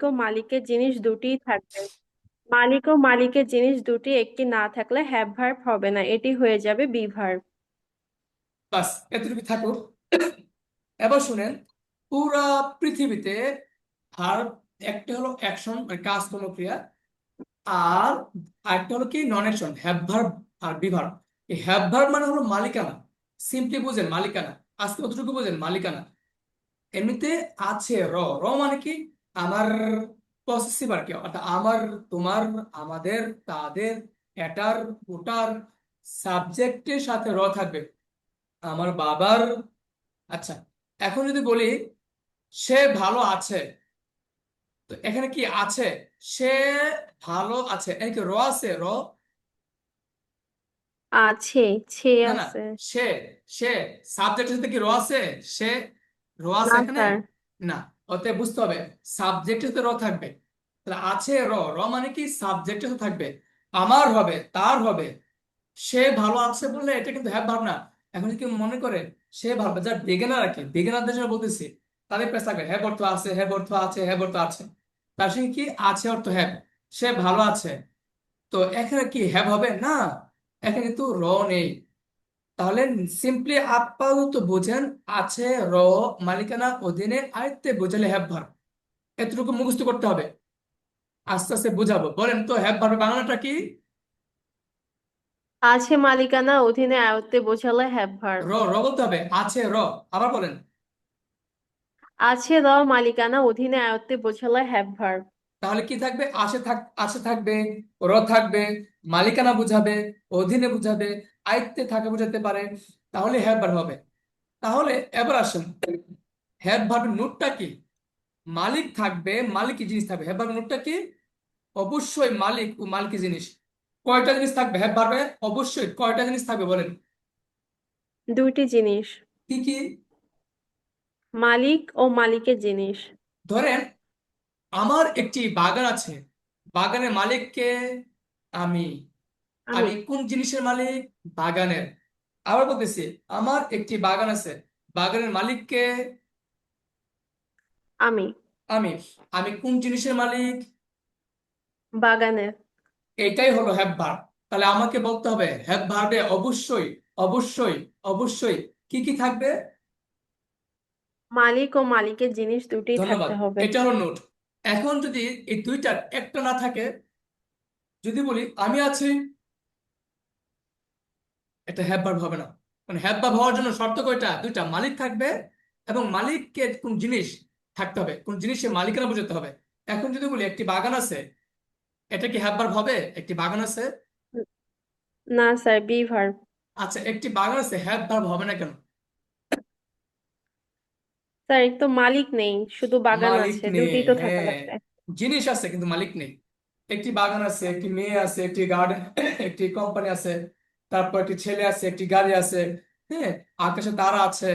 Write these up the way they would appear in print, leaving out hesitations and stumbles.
ও মালিকের জিনিস দুটিই থাকবে। মালিক ও মালিকের জিনিস দুটি একটি না থাকলে হ্যাভ ভার্ব হবে না, এটি হয়ে যাবে বি ভার্ব। বাস এতটুকু থাকুক। এবার শুনেন, পুরা পৃথিবীতে ভার্ব একটা হলো অ্যাকশন মানে কাজ কর্ম ক্রিয়া, আর আরেকটা হলো কি নন অ্যাকশন হ্যাভ ভার্ব আর বি ভার্ব। এই হ্যাভ ভার্ব মানে হলো মালিকানা, সিম্পলি বুঝেন মালিকানা। আজকে কতটুকু বুঝেন মালিকানা। এমনিতে আছে র, র মানে কি আমার পসেসিভ আর কি, অর্থাৎ আমার, তোমার, আমাদের, তাদের, এটার, ওটার, সাবজেক্টের সাথে র থাকবে। আমার বাবার। আচ্ছা, এখন যদি বলি সে ভালো আছে, তো এখানে কি আছে? সে ভালো আছে, এখানে কি র আছে? র আছে, ছে না না, আছে। সে, সে সাবজেক্টের সাথে কি র আছে? সে র আছে না এখানে? স্যার। না। অতএব বুঝতে হবে সাবজেক্টের সাথে র থাকবে। তাহলে আছে র, র মানে কি সাবজেক্টের সাথে থাকবে। আমার হবে, তার হবে। সে ভালো আছে বললে এটা কিন্তু হ্যাভ ভার্ব না। এখন যদি কেউ মনে করে সে ভালো, যারা বেগেনার আর কি, বেগেনারদের জন্য বলতেছি, তাদের কাছে থাকবে হ্যাভ অর্থ আছে, হ্যাভ অর্থ আছে, হ্যাভ অর্থ আছে। তার সঙ্গে কি আছে অর্থ হ্যাভ। সে ভালো আছে, তো এখানে কি হ্যাভ হবে না? এখানে কিন্তু র নেই। তাহলে সিম্পলি আপাতত বোঝেন আছে র, মালিকানা অধীনে আয়ত্তে বোঝালে হ্যাভ ভার্ব। এতটুকু মুখস্থ করতে হবে, আস্তে আস্তে বুঝাবো। বলেন তো হ্যাভ ভার্বের বাংলাটা কি? আছে মালিকানা অধীনে আয়ত্তে বোঝালে হ্যাভ ভার্ব। র, র বলতে হবে, আছে র। আবার বলেন। আছে র মালিকানা অধীনে আয়ত্তে বোঝালে হ্যাভ ভার্ব। তাহলে কি থাকবে? আছে থাকবে, র থাকবে, মালিকানা বুঝাবে, অধীনে বুঝাবে, আয়ত্তে থাকে বুঝাতে পারে, তাহলে হ্যাভ ভার্ব হবে। তাহলে এবার আসুন, হ্যাভ ভার্বের নোটটা কি? মালিক থাকবে, মালিকই জিনিস থাকবে। হ্যাভ ভার্বের নোটটা কি? অবশ্যই মালিক ও মালিকই জিনিস। কয়টা জিনিস থাকবে হ্যাভ ভার্বে? অবশ্যই কয়টা জিনিস থাকবে বলেন? দুইটি জিনিস। কি কি? মালিক ও মালিকের জিনিস। ধরেন আমার একটি বাগান আছে, বাগানের মালিককে আমি। আমি। আমি কোন জিনিসের মালিক? বাগানের। আবার বলতেছি, আমার একটি বাগান আছে, বাগানের মালিককে আমি। আমি। আমি কোন জিনিসের মালিক? বাগানের। এটাই হলো হ্যাভ ভার্ব। তাহলে আমাকে বলতে হবে হ্যাভ ভার্বে অবশ্যই, অবশ্যই, অবশ্যই কি কি থাকবে? মালিক ও মালিকের জিনিস দুটিই ধন্যবাদ। থাকতে হবে। এটা হলো নোট। এখন যদি এই দুইটার একটা না থাকে, যদি বলি আমি আছি, এটা হ্যাভ ভার্ব হবে না। মানে হ্যাভ ভার্ব হওয়ার জন্য শর্ত কয়টা? দুইটা, মালিক থাকবে এবং মালিককে কোন জিনিস থাকতে হবে, কোন জিনিসের মালিকানা বোঝাতে হবে। এখন যদি বলি একটি বাগান আছে, এটা কি হ্যাভ ভার্ব হবে? একটি বাগান আছে। না স্যার, বি ভার্ব। আচ্ছা, একটি বাগান আছে, হ্যাভ ভার্ব হবে না কেন? স্যার, এক তো মালিক নেই, শুধু বাগান মালিক আছে, নেই, দুটিই তো থাকা হ্যাঁ। লাগবে। জিনিস আছে কিন্তু মালিক নেই। একটি বাগান আছে, একটি মেয়ে আছে, একটি গার্ডেন, একটি কোম্পানি আছে, তারপর একটি ছেলে আছে, একটি গাড়ি আছে, হ্যাঁ, আকাশে তারা আছে,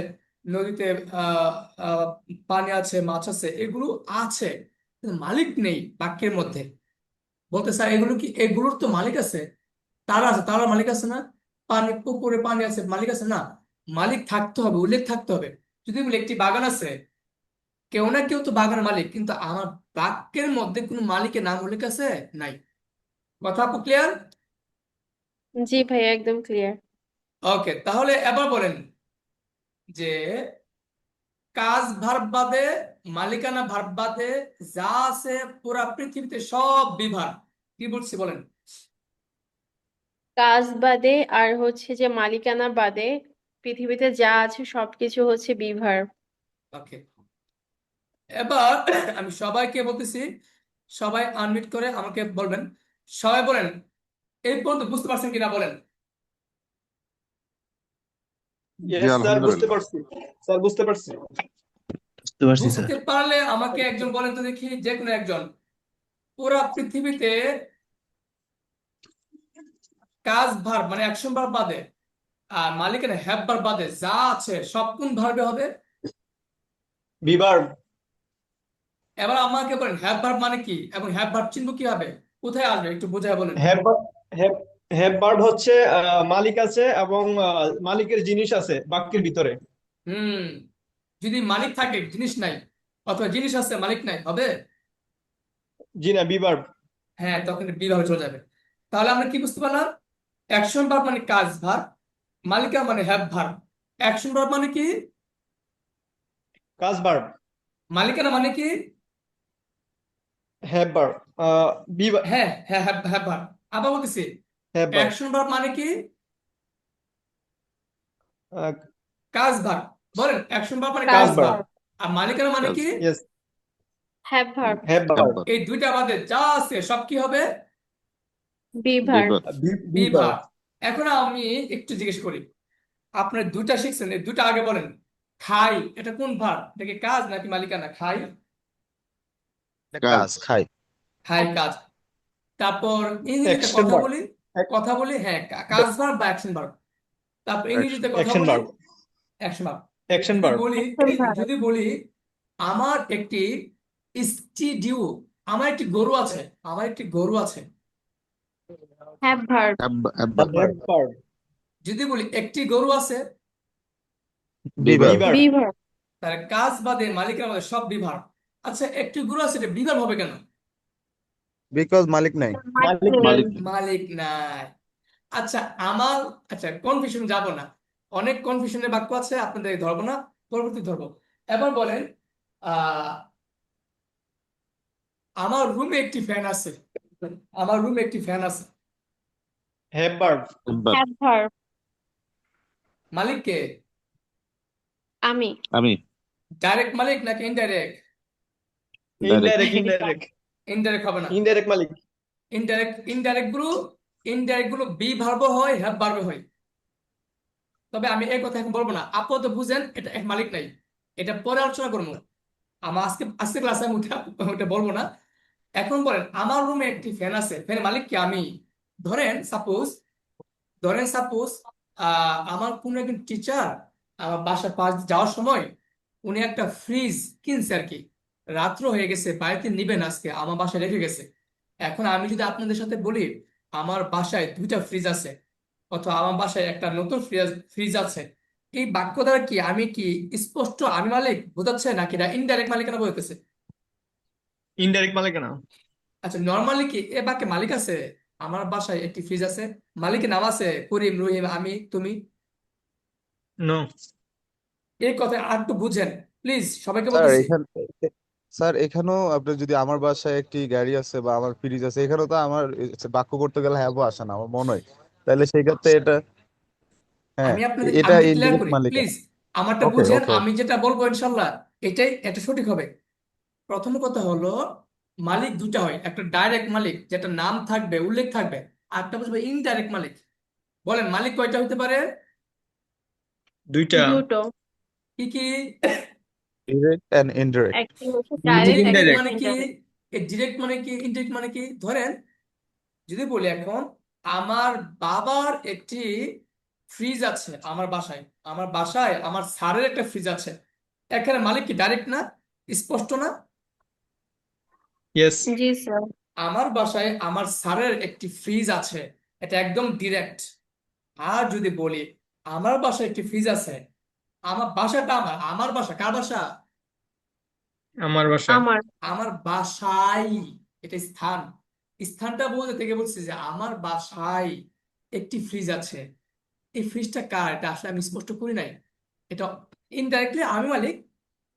নদীতে আহ আহ পানি আছে, মাছ আছে, এগুলো আছে, কিন্তু মালিক নেই বাক্যের মধ্যে। বলতে স্যার এগুলো কি, এগুলোর তো মালিক আছে। তারা আছে, তারার মালিক আছে না? পানি, পুকুরে পানি আছে, মালিক আছে না? মালিক থাকতে হবে, উল্লেখ থাকতে হবে। যদি বলি একটি বাগান আছে, কেউ না কেউ তো বাগানের মালিক, কিন্তু আমার বাক্যের মধ্যে কোনো মালিকের নাম উল্লেখ আছে? নাই। কথা ক্লিয়ার? জি ভাইয়া, একদম ক্লিয়ার। ওকে, তাহলে এবার বলেন যে কাজ ভার্ব বাদে, মালিকানা ভার্ব বাদে যা আছে পুরা পৃথিবীতে সব বিভাগ। কি বলছি বলেন? কাজ বাদে আর হচ্ছে যে মালিকানা বাদে পৃথিবীতে যা আছে সবকিছু হচ্ছে বি ভার্ব। ওকে, এবার আমি সবাইকে বলতেছি, সবাই আনমিউট করে আমাকে বলবেন। সবাই বলেন এই পর্যন্ত বুঝতে পারছেন কিনা বলেন। জি ইয়েস স্যার, বুঝতে আলহামদুলিল্লাহ। পারছি। স্যার, বুঝতে পারছি। বুঝতে পারছি স্যার। বুঝতে পারলে আমাকে একজন বলেন তো দেখি, যে কোনো একজন। পুরা পৃথিবীতে কাজ ভার্ব মানে অ্যাকশন ভার্ব বাদে আর মালিকানা হ্যাভ ভার্ব বাদে যা আছে সব কোন ভার্বে হবে? বিভার। এবার আমাকে বলেন হ্যাভ ভার্ব মানে কি এবং হ্যাভ ভার্ব চিহ্ন কি হবে, কোথায় আসবে, একটু বুঝায় বলেন। হ্যাভ হ্যাভ হ্যাভ ভার্ব হচ্ছে মালিক আছে এবং মালিকের জিনিস আছে বাক্যের ভিতরে। হুম, যদি মালিক থাকে জিনিস নাই, অথবা জিনিস আছে মালিক নাই, হবে? জি না, বি ভার্ব। হ্যাঁ, তখন বি ভাবে চলে যাবে। তাহলে আমরা কি বুঝতে পারলাম? অ্যাকশন ভার্ব মানে কাজ ভার্ব, মালিকা মানে হ্যাভ ভার্ব। অ্যাকশন ভার্ব মানে কি? কাজ ভার্ব। মালিকানা মানে কি? Have verb. বি হ্যাঁ হ্যাঁ, হ্যাভ হ্যাভ ভার্ব। আবার বলতেছি, হ্যাভ ভার্ব। অ্যাকশন ভার্ব মানে কি? কাজ ভার্ব। বলেন, অ্যাকশন ভার্ব মানে কাজ কাজ কাজ ভার্ব। ভার্ব। ভার্ব। আর মালিকানা মানে কাজ কি? Yes, have verb. Have verb. হ্যাব্বার এই দুইটা বাদে যা আছে সব কি হবে? Be verb. বিভাগ বি বি ভার্ব। ভার্ব। এখন আমি একটু জিজ্ঞেস করি, আপনার দুইটা শিখছেন, এই দুইটা আগে বলেন। খাই, এটা কোন ভার্ব? এটা কি কাজ নাকি মালিকানা? খাই, কাজ খাই খাই কাজ। তারপর ইংরেজিতে অ্যাকশন কথা ভার্ব। বলি, কথা বলি, হ্যাঁ, কাজ ভার্ব বা অ্যাকশন ভার্ব। তারপর অ্যাকশন ইংরেজিতে কথা অ্যাকশন বলি, ভার্ব। Action verb. অ্যাকশন যদি ভার্ব। বলি, অ্যাকশন ভার্ব। যদি বলি আমার একটি স্টিডিও, আমার একটি গরু আছে, আমার একটি গরু আছে। Have verb. হ্যাব্বার হ্যাভ ভার্ব। যদি বলি একটি গরু আছে, বিভাগ বি ভার্ব। Be verb. তাহলে কাজ বাদে মালিকের বাদে সব বিভাগ। আচ্ছা, একটি গরু আছে, এটা বিভাগ হবে কেন? বিকজ মালিক নাই মালিক মালিক নেই। মালিক নেই মালিক নাই। আচ্ছা, আমার, আচ্ছা, কনফিউশন যাব না, অনেক কনফিউশনের বাক্য আছে, আপনাদের ধরবো না, পরবর্তী ধরবো। এবার বলেন, আহ আমার রুমে একটি ফ্যান আছে, আমার রুমে একটি ফ্যান আছে। Have verb. হ্যাব্বার হ্যাভ ভার্ব। মালিক কে? আমি। আমি ডাইরেক্ট মালিক নাকি indirect? Direct indirect, indirect. Indirect হবে না। ইনডাইরেক্ট মালিক। ইনডাইরেক্ট গুলো বি ভার্ব হয়, হ্যাভ ভার্ব হয়। তবে আমি এই কথা এখন বলবো না, আপাতত বুঝেন এটা এক মালিক নাই, এটা পরে আলোচনা করবো। আমার আজকে আজকে ক্লাসে আমি ওটা বলবো না। এখন বলেন, আমার রুমে একটি ফ্যান আছে, ফ্যানের মালিক কি? আমি। ধরেন সাপোজ, ধরেন সাপোজ আমার কোনো একজন টিচার আমার বাসার পাশ দিয়ে যাওয়ার সময় উনি একটা ফ্রিজ কিনছে আর কি, রাত্র হয়ে গেছে, বাড়িতে নিবেন আজকে, আমার বাসায় রেখে গেছে। এখন আমি যদি আপনাদের সাথে বলি আমার বাসায় দুইটা ফ্রিজ আছে, অথবা আমার বাসায় একটা নতুন ফ্রিজ ফ্রিজ আছে, এই বাক্য দ্বারা কি আমি কি স্পষ্ট আমি মালিক বোঝাচ্ছে, নাকি এটা ইনডাইরেক্ট মালিকানা বোঝাতেছে? ইনডাইরেক্ট মালিকানা। আচ্ছা, নর্মালি কি এ বাক্যে মালিক আছে? আমার বাসায় একটি ফ্রিজ আছে, মালিকের নাম আছে করিম, রহিম, আমি, তুমি। নো। এই কথা আর একটু বুঝেন প্লিজ, সবাইকে স্যার বলতেছি। এখানে স্যার এখানেও আপনার যদি আমার বাসায় একটি গাড়ি আছে বা আমার ফ্রিজ আছে এখানেও তো আমার বাক্য করতে গেলে হ্যাঁ আসে না আমার মনে হয় তাহলে সেই ক্ষেত্রে এটা হ্যাঁ আমি আপনাদের এটা আমি ক্লিয়ার ইনডিরেক্ট করি প্লিজ, মালিকানা আমারটা ওকে বুঝেন, ওকে আমি যেটা বলবো ইনশাল্লাহ এটাই এটা সঠিক হবে। প্রথম কথা হলো, মালিক দুটা হয়, একটা ডাইরেক্ট মালিক যেটা নাম থাকবে, উল্লেখ থাকবে, আর একটা বুঝবে ইনডাইরেক্ট মালিক। বলেন, মালিক কয়টা হতে পারে? দুইটা। দুটো। কি কি? ডিরেক্ট এন্ড ইনডিরেক্ট একটি হচ্ছে ডাইরেক্ট, একটা ডিরেক্ট ইনডাইরেক্ট। মানে কি? ইনডাইরেক্ট। ডিরেক্ট মানে কি, ইনডিরেক্ট মানে কি? ধরেন যদি বলি এখন আমার বাবার একটি ফ্রিজ আছে আমার বাসায়, আমার বাসায় আমার স্যারের একটা ফ্রিজ আছে, এখানে মালিক কি ডাইরেক্ট না, স্পষ্ট না? ইয়েস। জি স্যার। আমার বাসায় আমার স্যারের একটি ফ্রিজ আছে, এটা একদম ডিরেক্ট। আর যদি বলি আমার বাসায় একটি ফ্রিজ আছে, আমার বাসাটা, আমার বাসা কার বাসা? আমার বাসা। আমার। আমার বাসায়, এটা স্থান, স্থানটা বলতে থেকে বলছি যে আমার বাসায় একটি ফ্রিজ আছে, এই ফ্রিজটা কার এটা আসলে আমি স্পষ্ট করি নাই, এটা ইনডাইরেক্টলি আমি মালিক,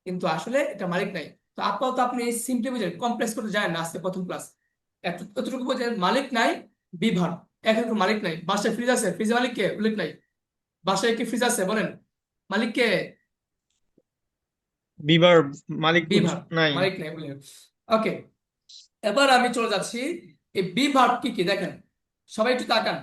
কিন্তু আসলে এটা মালিক নাই। তো আপাতত আপনি সিম্পলি বুঝেন, কমপ্লেক্স করতে যায় না, আজকে প্রথম ক্লাস। এতটুকু বোঝেন, মালিক নাই, বিভাগ। এখন কোনো মালিক নাই, বাসায় ফ্রিজ আছে, ফ্রিজ মালিক কে? উল্লেখ নাই। বাসায় কি ফ্রিজ আছে বলেন, মালিক কে? Be verb. মালিক বিভাগ, নাই। মালিক নাই, উল্লেখ। ওকে, এবার আমি চলে যাচ্ছি, এই বিভাগ কি কি দেখেন, সবাই একটু তাকান।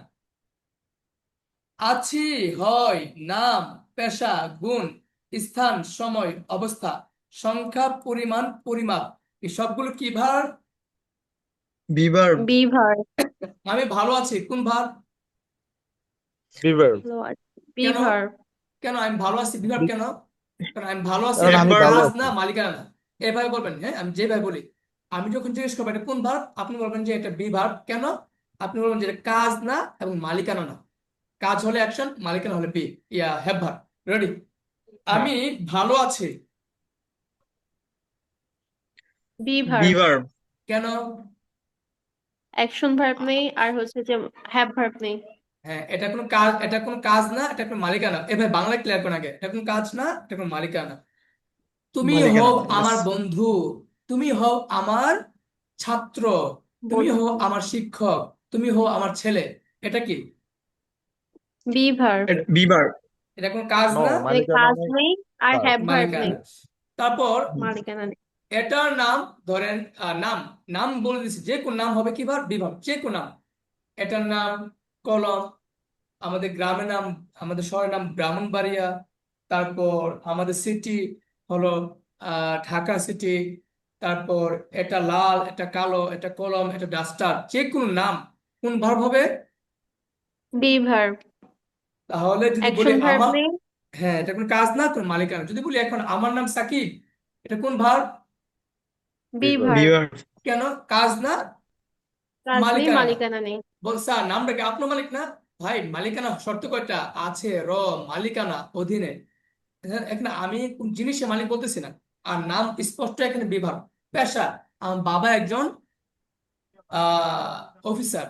আছি, হয়, নাম, পেশা, গুণ, স্থান, সময়, অবস্থা, সংখ্যা, পরিমাণ, পরিমাপ, এই সবগুলো কি ভার? Be verb. Be verb. আমি ভালো আছি কোন ভার? বিভাগ ভালো আছে। বি কেন? ভার্ব। কেন আমি ভালো আছি বিভার কেন? কারণ আমি ভালো আছি, কারণ এটা হ্যাভ আমি ভার্ব। ভালো কাজ আছি না, মালিকানা না। এভাবে বলবেন, হ্যাঁ, আমি যেভাবে বলি, আমি যখন জিজ্ঞেস করবো এটা কোন ভার, আপনি বলবেন যে এটা বি ভার। কেন? আপনি বলবেন যে এটা কাজ না এবং মালিকানা না। কাজ হলে অ্যাকশন, মালিকানা হলে বি, হ্যাভ ভার। রেডি? হ্যাঁ। আমি ভালো আছি। Be be verb. ভার্ব। কেন? অ্যাকশন ভার্ব নেই, আর হচ্ছে যে হ্যাভ ভার্ব নেই। হ্যাঁ, এটা কোনো কাজ না, এটা কোনো মালিকানা। এবার বাংলা ক্লিয়ার করুন আগে, এটা কোনো কাজ না, এটা কোনো মালিকানা। তুমি মালিকানা, হও yes. আমার বন্ধু, তুমি হও আমার ছাত্র, তুমি হও বন্ধু। আমার শিক্ষক, তুমি হও আমার ছেলে। এটা কি? Be verb. Be verb. এটা কোনো কাজ নো, না, মানে মালিকানা কাজ নেই। নেই আর ভার্ব। হ্যাভ ভার্ব নেই, মালিকানা। তারপর মালিকানা নেই। এটার নাম ধরেন, নাম, নাম বলে দিচ্ছি, যে কোন নাম হবে কি ভার, বিভাগ, যে কোন নাম। এটার নাম কলম, আমাদের গ্রামের নাম, আমাদের শহরের নাম ব্রাহ্মণবাড়িয়া। তারপর আমাদের সিটি হলো ঢাকা সিটি। তারপর এটা লাল, এটা কালো, এটা কলম, এটা ডাস্টার। যে কোনো নাম কোন ভার্ব হবে? Be verb. তাহলে যদি বলি অ্যাকশন ভার্ব আমার, নেই। হ্যাঁ, এটা কোনো কাজ না, কোন মালিকানা। যদি বলি এখন আমার নাম সাকিব, এটা কোন ভার্ব? বি বিভাগ। B verb. ভার্ব। কেন? কাজ না, কাজ নেই, মালিকানা না। মালিকানা নেই। বল স্যার, নামটা কি আপনার মালিক না? ভাই, মালিকানা শর্ত কয়টা আছে? মালিকানা অধীনে। এখানে আমি কোন জিনিসের মালিক বলতেছি না। আর নাম স্পষ্ট এখানে বিভাগ। পেশা, আমার বাবা একজন অফিসার,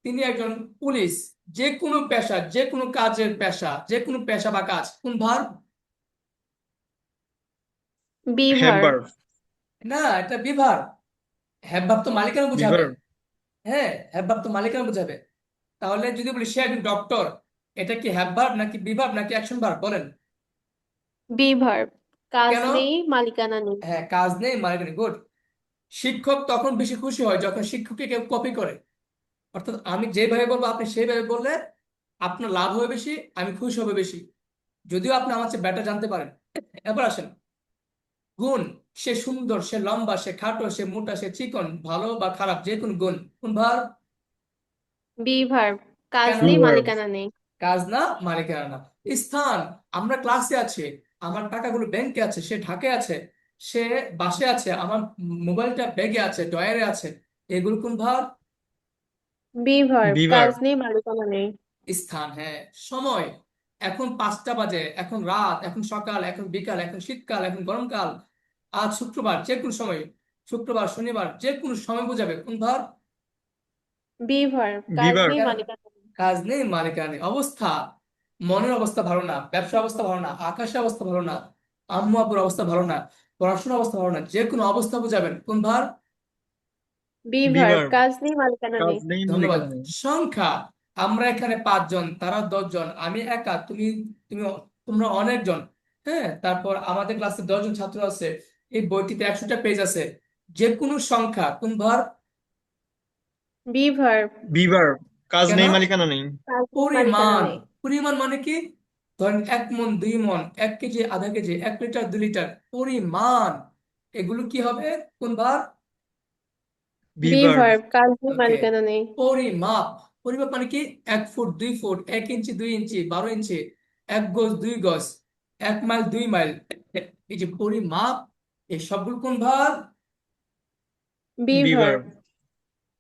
তিনি একজন পুলিশ। যে কোনো পেশা, যে কোনো কাজের পেশা, যে কোনো পেশা বা কাজ কোন verb? Be have verb. Verb. না, এটা বিভাগ। হ্যাভ ভার্ব তো মালিকানা বি বুঝাবে। ভার্ব। হ্যাঁ, হ্যাভ ভার্ব তো মালিকানা বুঝাবে। তাহলে যদি বলি সে একজন ডক্টর, এটা কি হ্যাভ ভার্ব নাকি বিভাগ নাকি অ্যাকশন ভার্ব বলেন? Be verb. কাজ কেন? নেই, মালিকানা নেই। হ্যাঁ, কাজ নেই, মালিকানা, গুড। শিক্ষক তখন বেশি খুশি হয় যখন শিক্ষককে কেউ কপি করে। অর্থাৎ আমি যেভাবে বলবো আপনি সেইভাবে বললে আপনার লাভ হবে বেশি, আমি খুশি হবে বেশি, যদিও আপনি আমার চেয়ে বেটার জানতে পারেন। এবার আসেন, গুণ, সে সুন্দর, সে লম্বা, সে খাটো, সে মোটা, সে চিকন, ভালো বা খারাপ, যে কোন গুণ কোন ভার? Be verb. কাজ কেন? বি নেই, ভার্ব। মালিকানা নেই। কাজ না, মালিকানা না। স্থান, আমরা ক্লাসে আছি, আমার টাকাগুলো ব্যাংকে আছে, সে ঢাকায় আছে, সে বাসে আছে, আমার মোবাইলটা ব্যাগে আছে, ডয়ারে আছে, এগুলো কোন ভার? Be verb. বি কাজ ভার্ব। নেই, মালিকানা নেই। স্থান, হ্যাঁ। সময়, এখন 5টা বাজে, এখন রাত, এখন সকাল, এখন বিকাল, এখন শীতকাল, এখন গরমকাল, আজ শুক্রবার, যে কোনো সময়, শুক্রবার, শনিবার, যে কোনো সময় বোঝাবে কোন ভার? Be verb. বি কাজ ভার্ব। নেই, কেন? মালিকানা নেই। কাজ নেই, মালিকানা নেই। অবস্থা, মনের অবস্থা ভালো না, ব্যবসার অবস্থা ভালো না, আকাশের অবস্থা ভালো না, আম্মু আব্বুর অবস্থা ভালো না, পড়াশোনার অবস্থা ভালো না, যে কোনো অবস্থা বোঝাবেন কোন ভার? Be be verb. ভার্ব। কাজ নেই, মালিকানা কাজ নেই। নেই, ধন্যবাদ। মালিকানা নেই। সংখ্যা, আমরা এখানে 5 জন, তারা 10 জন, আমি একা, তুমি তোমরা অনেকজন। হ্যাঁ, তারপর আমাদের ক্লাসে 10 জন ছাত্র আছে, এই বইটিতে 100টা পেজ আছে। যে কোনো সংখ্যা কোন ভার? Be verb. Be verb. কাজ কেন? নেই, মালিকানা নেই। কাজ নেই, মালিকানা পরিমাণ, নেই। পরিমাণ মানে কি? ধরেন 1 মণ, 2 মণ, 1 কেজি, আধা কেজি, 1 লিটার, 2 লিটার, পরিমাণ। এগুলো কি হবে কোন ভার? Be be verb. ভার্ব। কাজ নেই, ওকে। মালিকানা নেই। পরিমাপ, পরিমাপ মানে কি? 1 ফুট, 2 ফুট, 1 ইঞ্চি, 2 ইঞ্চি, 12 ইঞ্চি, 1 গজ, 2 গজ, 1 মাইল, 2 মাইল। এই যে পরিমাপ, এই সবগুলো কোন ভার? Be be verb. ভার্ব।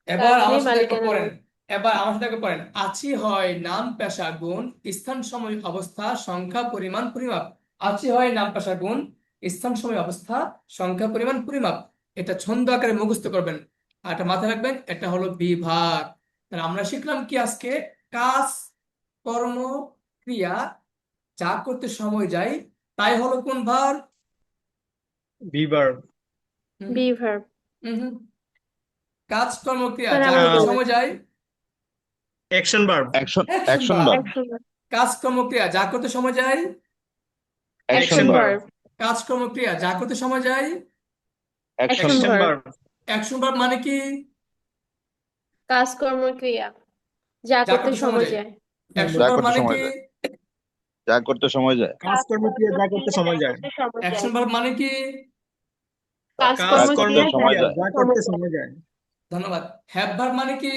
এবার কাজ আমার নেই, সাথে একটা মালিকানা পড়েন। নেই। এবার আমার সাথে একটা পড়েন, আছি হয় নাম পেশা গুণ, স্থান সময় অবস্থা, সংখ্যা পরিমাণ পরিমাপ। আছি হয় নাম পেশা গুণ, স্থান সময় অবস্থা, সংখ্যা পরিমাণ পরিমাপ। এটা ছন্দ আকারে মুখস্থ করবেন, আর এটা মাথায় রাখবেন, এটা হলো বিভাগ। তাহলে আমরা শিখলাম কি আজকে? কাজ, কর্ম, ক্রিয়া, যা করতে সময় যায়, তাই হলো কোন ভার? Be verb. Hmm be verb. Hmm hmm. কাজ, কর্ম, ক্রিয়া, স্যার, যা আমি করতে বলেছি। সময় যায়, action verb. Action, action action verb. Verb. Action verb. কাজকর্ম ক্রিয়া যা করতে সময় যায়, action action action verb. Verb. Verb. কাজকর্ম ক্রিয়া যা করতে সময় যায়, action action action verb. Verb. Verb. Action verb মানে কি? কাজকর্ম ক্রিয়া যা যা করতে করতে সময় সময় যায়। যায়। অ্যাকশন যা ভার্ব করতে মানে কি? সময় যায়, যা করতে সময় যায়। কাজকর্ম কাজকর্ম ক্রিয়া যা করতে ক্রিয়া যা সময় যায়। করতে সময় অ্যাকশন যায়। ভার্ব মানে কি? যা কাজকর্ম করতে কাজকর্ম ক্রিয়া যা সময় ক্রিয়া যায়। করতে যা সময় করতে যায়। সময় যায়। ধন্যবাদ। হ্যাভ ভার্ব মানে কি?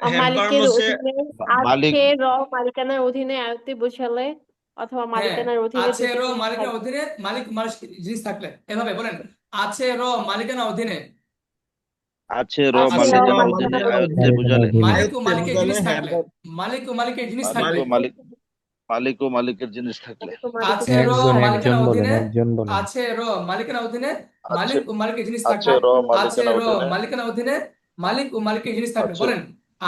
হ্যাভ ভার্ব মালিকের হচ্ছে অধীনে মালিক। আছে, মালিকানার অধীনে আয়ত্তে বোঝালে, অথবা হ্যাঁ, মালিকানার অধীনে আছে দুইটা র জিনিস মালিকের থাকবে। অধীনে, মালিক মালিক জিনিস থাকলে এভাবে বলেন, আছে র মালিকানা অধীনে। আছে র আছে আছে র আছে মালিকানার অধীনে মালিকানার মালিকানার অধীনে। আয়ত্তে অধীনে। বুঝালে। মালিক ও আয়ত্তে মালিকের বোঝালে জিনিস হ্যাভ থাকলে, ভার্ব। মালিক ও মালিকের জিনিস মালিক থাকলে, ও মালিক, মালিক ও মালিকের জিনিস থাকলে। মালিক ও মালিকের আছে র জিনিস একজন থাকলে। একজন মালিকানা বলেন, অধীনে, একজন বলেন। আছে র মালিকানা অধীনে, আছে মালিক ও মালিকের জিনিস আছে থাকলে, র আছে মালিকানা র অধীনে। মালিকানা অধীনে, মালিক ও মালিকের জিনিস থাকলে, আছে বলেন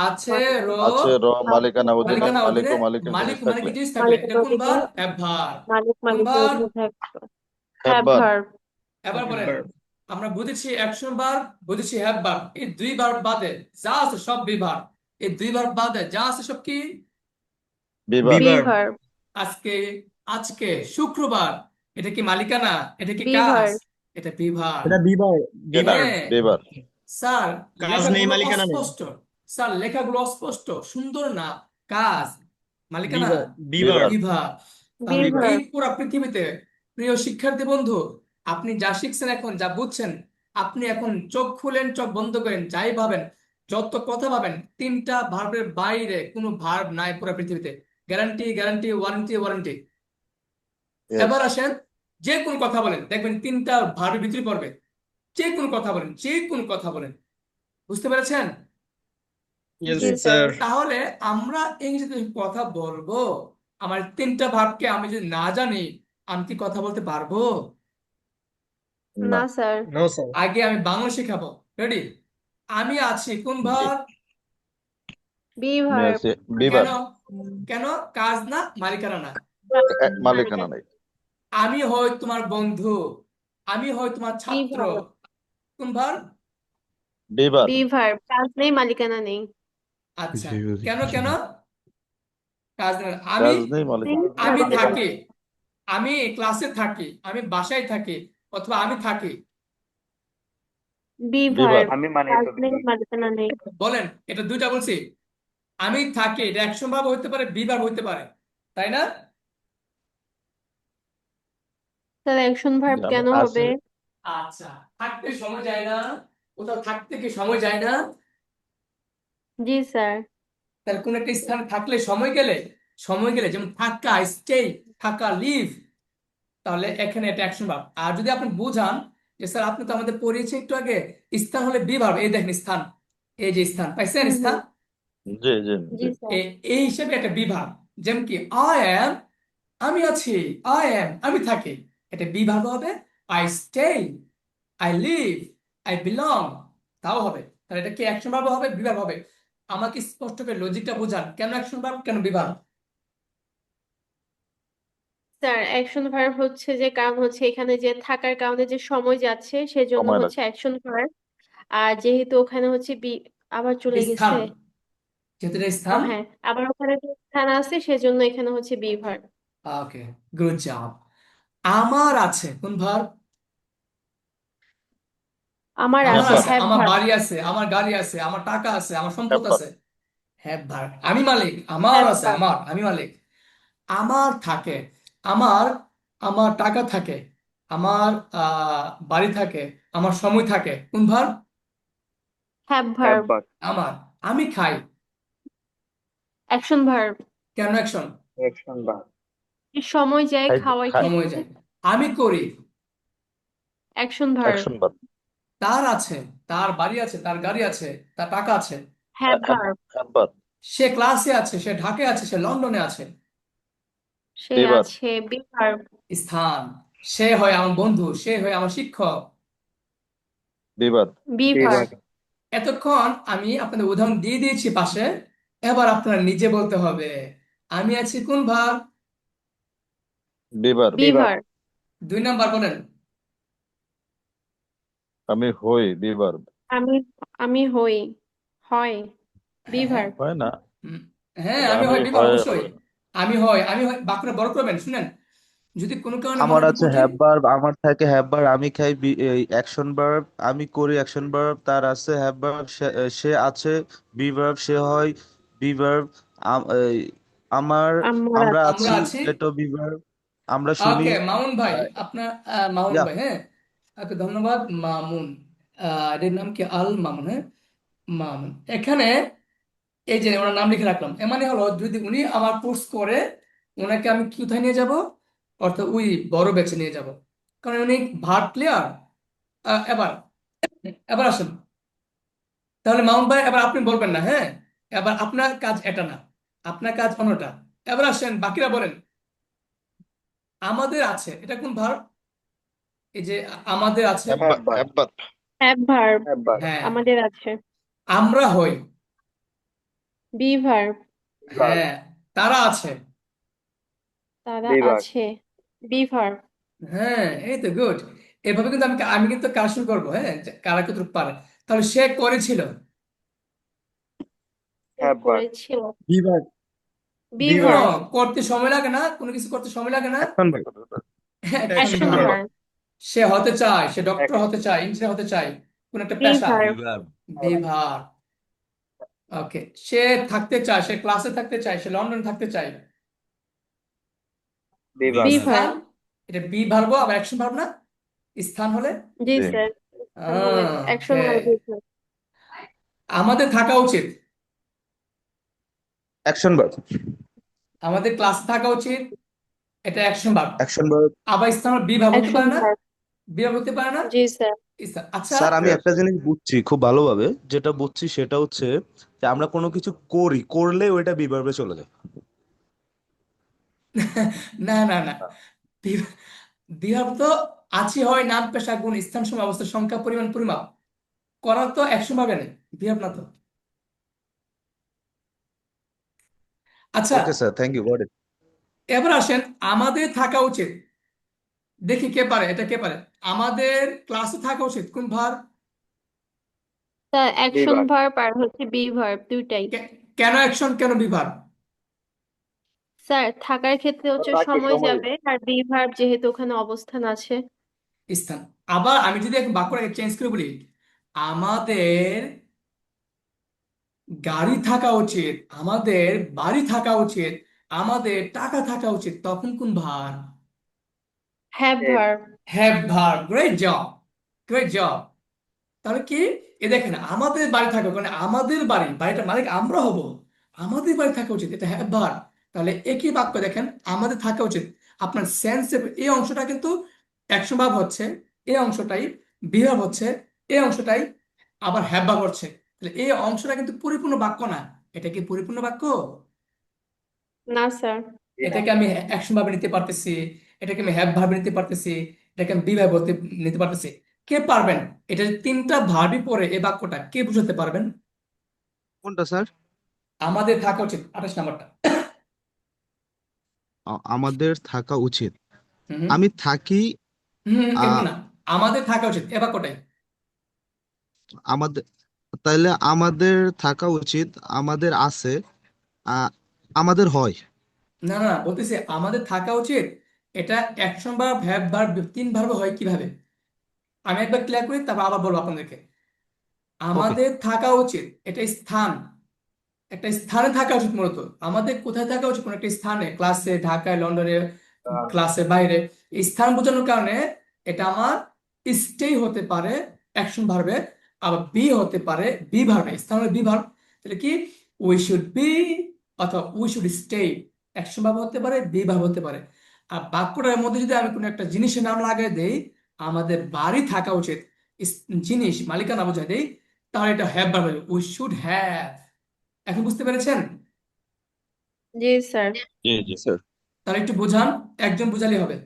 আছে মালিক র আছে র মালিকানা অধীনে, মালিকানা মালিক অধীনে, ও মালিকের মালিক জিনিস ও থাকলে। মালিকের জিনিস থাকলে, মালিকের এটা কোন অধীনে, ভার? হ্যাভ ভার। মালিক কোন মালিকের ভার? অধীনে থাকবে। হ্যাভ হ্যাব্বার। ভার্ব। এবার বলেন, verb। আমরা বুঝেছি অ্যাকশন ভার্ব, বুঝেছি হ্যাভ ভার্ব, এই দুই ভার্ব বাদে যা আছে সব বিভার। এই দুই ভার্ব বাদে যা আছে সব কি? বিভার। Be verb। ভার্ব। আজকে, আজকে শুক্রবার, এটা কি মালিকানা? এটা কি বি কাজ? ভার্ব। এটা বিভার। এটা বিভার, কেনা বিভার। হ্যাঁ বিভার। স্যার, কাজ নেই, লেখাগুলো মালিকানা নেই। অস্পষ্ট। স্যার, লেখাগুলো অস্পষ্ট, সুন্দর না। কাজ, মালিকানা, বিভার, বিভার। বিভার। বিভাগ। বি তাহলে বিভার। এই ভার্ব। পুরো পৃথিবীতে, প্রিয় শিক্ষার্থী বন্ধু, আপনি যা শিখছেন এখন, যা বুঝছেন, আপনি এখন চোখ খুলেন, চোখ বন্ধ করেন, যাই ভাবেন, যত কথা ভাবেন, তিনটা ভার্বের বাইরে কোনো ভার্ব নাই পুরো পৃথিবীতে। Guarantee, guarantee, warranty, warranty. Yes. এবার আসেন, যে কোনো কথা বলেন, দেখবেন তিনটা ভার্বের ভিতরে পড়বে। যে কোনো কথা বলেন, যে কোনো কথা বলেন, বুঝতে পেরেছেন? ইয়েস জি স্যার। স্যার। তাহলে আমরা ইংরেজিতে কথা বলবো, আমার তিনটা ভার্বকে আমি যদি না জানি, আমি কি কথা বলতে পারবো? না। না স্যার। No sir. আগে আমি বাংলা শেখাবো। রেডি? আমি আছি, কোন জি। ভার্ব? বি আমি ভার্ব। আছি কেন? বিভার। কেন? কাজ না, মালিকানা না। মালিকানা মালিকানা। নাই। আমি হই তোমার বন্ধু, আমি হই তোমার বি ছাত্র, ভার্ব। কোন ভার্ব? বিভার। Be verb. কাজ নেই, মালিকানা নেই। আচ্ছা, Very কেন কেন? good. কাজ না। আমি, কাজ নেই মালিকানা। আমি মালিকানা। থাকি, আমি ক্লাসে থাকি, আমি বাসায় থাকি, অথবা আমি থাকি। বি বিভার। ভার্ব। কাজ নেই, মালিকানা নেই। বলেন, এটা দুইটা বলছি। আমি থাকি, এটা অ্যাকশন ভার্ব হতে পারে, বি ভার্ব হতে পারে, তাই না? স্যার অ্যাকশন ভার্ব আমি কেন আছি। হবে? আচ্ছা, থাকতে সময় যায় না? কোথাও থাকতে কি সময় যায় না? জি স্যার। তাহলে কোন একটা স্থানে থাকলে, সময় গেলে, সময় গেলে, যেমন থাকা, স্টে, থাকা, লিভ, তাহলে এখানে এটা অ্যাকশন ভার্ব। আর যদি আপনি বুঝান যে স্যার, আপনি তো আমাদের পড়িয়েছেন একটু আগে, স্থান হলে বি ভার্ব, এই দেখেন স্থান, এই যে স্থান পাইছেন, হুম স্থান, হুম। জি জি জি জি। স্যার। এই হিসেবে একটা বিভাগ। যেমন কি আই অ্যাম, আমি আছি, আই অ্যাম, আমি থাকি, এটা বিভাগ হবে। I stay, I live, I belong, তাও হবে। তাহলে এটা কি অ্যাকশন ভার্ব হবে, বিভাগ হবে? আমাকে স্পষ্ট করে লজিকটা বোঝান, কেন অ্যাকশন ভার্ব, কেন বিভাগ? স্যার অ্যাকশন ভার্ব হচ্ছে যে, কারণ হচ্ছে এখানে যে থাকার কারণে যে সময় যাচ্ছে সেজন্য সময় হচ্ছে লাগছে। Action verb. আর যেহেতু ওখানে হচ্ছে বি, আবার চলে স্থান, গেছে। যেহেতু এটা ও স্থান। হ্যাঁ, আবার ওখানে যে স্থান আছে সেজন্য এখানে হচ্ছে be verb. Okay, good job. আমার আছে, কোন ভার্ব? আমার আমার আছে, হ্যাব্বার। আছে, হ্যাভ আমার ভার্ব। বাড়ি আছে, আমার গাড়ি আছে, আমার টাকা আছে, আমার সম্পদ হ্যাব্বার। আছে। Have verb. আমি মালিক, আমার হ্যাভ আছে, ভার্ব। আমার, আমি মালিক। আমার থাকে, আমার, আমার টাকা থাকে, আমার বাড়ি থাকে, আমার সময় থাকে, কোন ভার্ব? Have verb. হ্যাব্বার। আমার, আমি খাই, অ্যাকশন ভার্ব। কেন অ্যাকশন? Action verb. সময় যায় খাই খাওয়ার খাই। সময় ক্ষেত্রে। যায়। আমি করি, অ্যাকশন ভার্ব। Action verb. তার আছে, তার বাড়ি আছে, তার গাড়ি আছে, তার টাকা আছে, হ্যাভ ভার্ব। হ্যাব্বার। সে ক্লাসে আছে, সে ঢাকায় আছে, সে লন্ডনে আছে। সে বিভার। আছে, বি ভার্ব। স্থান, সে হয় আমার বন্ধু, সে হয় আমার শিক্ষক। বিভার। Be verb. এতক্ষণ আমি আপনাদের উদাহরণ দিয়ে দিয়েছি পাশে, এবার আপনারা নিজে বলতে হবে। আমি আছি, কোন verb? Be verb. Be verb. 2 number বলেন। আমি হই বিভার। আমি আমি হই, হয়, বি হ্যাঁ হ্যাঁ। ভার্ব। হয় না। হুম, হ্যাঁ, তাহলে আমি আমি হয় বিভাগ, হয় অবশ্যই। হবে না। আমি হয়, আমি হয়, বাক্যটা বড় করবেন, শুনেন। যদি কোনো কারণে মনে আমার হয় আছে কঠিন, হ্যাভ আমার থাকে হ্যাভ আমি খাই অ্যাকশন ভার্ব, আমি করি অ্যাকশন ভার্ব, তার আছে হ্যাভ সে সে আছে বি সে হয় বি আমার আমার আমরা আছে। আমরা আছি আছি। এটাও বি আমরা শুনি। ওকে, মামুন ভাই, আপনার, মামুন ইয়া। ভাই, হ্যাঁ। ওকে, ধন্যবাদ মামুন। এর নাম কি? আল মামুন, হ্যাঁ, মামুন। এখানে এই যে ওনার নাম লিখে রাখলাম, এর মানে হলো যদি উনি আমার কোর্স করে, ওনাকে আমি কোথায় নিয়ে যাব? অর্থাৎ ওই বড় ব্যাচে নিয়ে যাব, কারণ উনি ভার্ব ক্লিয়ার। এবার, এবার আসুন, তাহলে মামুন ভাই, এবার আপনি বলবেন না, হ্যাঁ। এবার আপনার কাজ এটা না, আপনার কাজ অন্যটা। এবার আসেন বাকিরা বলেন। আমাদের আছে, এটা কোন ভার্ব? এই যে আমাদের আছে। Have have verb. হ্যাঁ। আমাদের আছে। আমরা হই। Be verb. হ্যাঁ। তারা আছে। তারা আছে। Be verb. হ্যাঁ, এই তো গুড। এভাবে কিন্তু আমি আমি কিন্তু কারেকশন করবো, হ্যাঁ, যে কারা কতটুকু পারে। তাহলে সে করেছিল। সে করেছিল। Be verb be be verb verb. হ্যাঁ, করতে সময় লাগে না, কোনো কিছু করতে সময় লাগে না। Action verb action action verb. Verb. সে হতে চায়, সে ডক্টর হতে চায়, ইঞ্জিনিয়ার হতে চায়, কোন একটা বি পেশা। ভার্ব। বিভার। ওকে। সে থাকতে চায়, সে ক্লাসে থাকতে চায়, সে লন্ডনে থাকতে চায়। বি স্থান। ভার্ব। এটা বি ভার্ব আবার অ্যাকশন ভার্ব না? স্থান হলে। জি স্যার। তাহলে অ্যাকশন ওকে। হলো বি ভার্ব। আমাদের থাকা উচিত। অ্যাকশন ভার্ব আমাদের ক্লাসে থাকা উচিত, এটা অ্যাকশন ভার্ব। অ্যাকশন ভার্ব আবার স্থান বি ভার্ব হতে অ্যাকশন পারে না? ভার্ব। বি ভার্ব হতে পারে না? জি স্যার। আচ্ছা। স্যার আমি একটা জিনিস বুঝছি খুব ভালোভাবে, যেটা বুঝছি সেটা হচ্ছে যে আমরা কোনো কিছু করি, করলে ওইটা বি ভার্বে চলে যায়। না না না, বিভাব তো আছে হয় নাম পেশা গুণ স্থান সময় অবস্থা সংখ্যা পরিমাণ পরিমাপ। করার তো একশো ভাবে নেই, বিভাব না তো। আচ্ছা। Okay sir, thank you, got it. এবার আসেন, আমাদের থাকা উচিত। দেখি কে পারে, এটা কে পারে। আমাদের ক্লাসে থাকা উচিত কোন ভার? স্যার অ্যাকশন ভার্ব আর হচ্ছে বি ভার্ব দুইটাই। কেন অ্যাকশন, কেন বিভার? স্যার থাকার ক্ষেত্রে হচ্ছে সময় যাবে, আর বি ভার্ব যেহেতু ওখানে অবস্থান আছে। স্থান। আবার আমি যদি এখন বাক্যটাকে চেঞ্জ করে বলি, আমাদের গাড়ি থাকা উচিত, আমাদের বাড়ি থাকা উচিত, আমাদের টাকা থাকা উচিত, তখন কোন ভার? Have verb. Have verb. Great job, great job. তাহলে কি, এ দেখেন, আমাদের বাড়ি থাকা, মানে আমাদের বাড়ি, বাড়িটার মালিক আমরা হব, আমাদের বাড়ি থাকা উচিত, এটা হ্যাভ ভার্ব। তাহলে একই বাক্য দেখেন, আমাদের থাকা উচিত, আপনার সেন্স, এই অংশটা কিন্তু অ্যাকশন ভার্ব হচ্ছে, এই অংশটাই বিভাব হচ্ছে, এই অংশটাই আবার হ্যাভ ভার্ব হচ্ছে। তাহলে এই অংশটা কিন্তু পরিপূর্ণ বাক্য না। এটা কি পরিপূর্ণ বাক্য? না স্যার। এটাকে আমি অ্যাকশন ভাবে নিতে পারতেছি, এটাকে আমি হ্যাভ ভাবে নিতে পারতেছি, এটাকে আমি বি ভাবে নিতে পারতেছি। কে পারবেন? এটা যে তিনটা ভার্বই পরে এই বাক্যটা, কে বুঝাতে পারবেন? কোনটা স্যার? আমাদের থাকা উচিত, 28 নাম্বারটা। আমাদের থাকা উচিত। হুম হুম। আমি থাকি। এরকম আহ না, আমাদের থাকা উচিত এ বাক্যটাই। আমাদের, তাইলে আমাদের থাকা উচিত, আমাদের আছে, আহ আমাদের হয়। না না না, বলতেছি আমাদের থাকা উচিত, এটা অ্যাকশন ভার্ব, হ্যাভ ভার্ব, তিন ভার্ব হয় কিভাবে। আমি একবার ক্লিয়ার করি, তারপর আবার বলবো আপনাদেরকে। ওকে। আমাদের থাকা উচিত, এটা স্থান, একটা স্থানে থাকা উচিত। মূলত আমাদের কোথায় থাকা উচিত? কোন একটা স্থানে, ক্লাসে, ঢাকায়, লন্ডনে, ক্লাসের বাইরে। এই স্থান বোঝানোর কারণে এটা আমার স্টে হতে পারে অ্যাকশন ভার্বে, আবার বি হতে পারে বি ভার্বে। স্থান হলে বি ভার্ব। তাহলে কি, উই শুড বি অথবা we should stay, action verb হতে পারে, বি ভার্ব হতে পারে। আর বাক্যটার মধ্যে যদি আমি কোনো একটা জিনিসের নাম লাগাই দেই, আমাদের বাড়ি থাকা উচিত, জিনিস মালিকানা বোঝাই দেই, তাহলে এটা হ্যাভ ভার্ব হবে, উই শুড হ্যাভ। এখন বুঝতে পেরেছেন? জি স্যার। জি জি স্যার। তাহলে একটু বোঝান, একজন বোঝালে হবে।